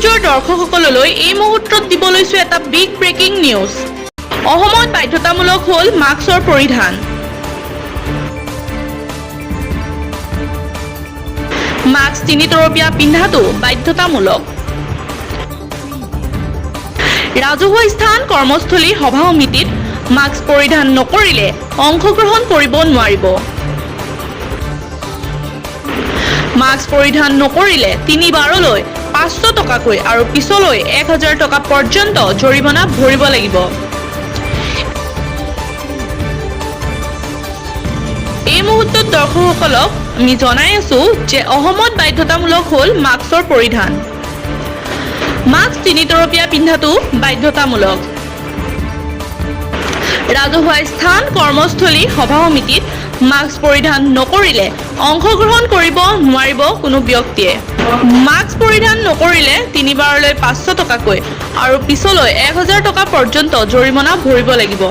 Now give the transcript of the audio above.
নিউজৰ দৰ্শকসকললৈ এই মুহূৰ্তত দিব লৈছো এটা বিগ ব্ৰেকিং নিউজ। অসমত বাধ্যতামূলক হ'ল মাস্কৰ পৰিধান। মাস্ক 3 তৰপীয়া পিন্ধাটো বাধ্যতামূলক। ৰাজহুৱা স্থান, কৰ্মস্থলী, সভা সমিতিত মাস্ক পৰিধান নকৰিলে অংশগ্ৰহণ কৰিব নোৱাৰিব। মাস্ক পৰিধান নকৰিলে 3 বাৰলৈ 500 টকাকৈ আৰু পিছলৈ 1000 টকা পৰ্যন্ত জৰিমনা ভৰিব লাগিব। এই মুহূৰ্তত দৰ্শকসকলক আমি জনাই আছো যে অসমত বাধ্যতামূলক হ'ল মাস্কৰ পৰিধান। মাস্ক 3 তৰপীয়া পিন্ধাটো বাধ্যতামূলক। ৰাজহুৱা স্থান, কৰ্মস্থলী, সভা সমিতিত মাস্ক পৰিধান নকৰিলে অংশগ্ৰহণ কৰিব নোৱাৰিব কোনো ব্যক্তিয়ে। মাস্ক পৰিধান নকৰিলে 3 বাৰলৈ 500 টকাকৈ আৰু পিছলৈ 1000 টকা পৰ্যন্ত জৰিমনা ভৰিব লাগিব।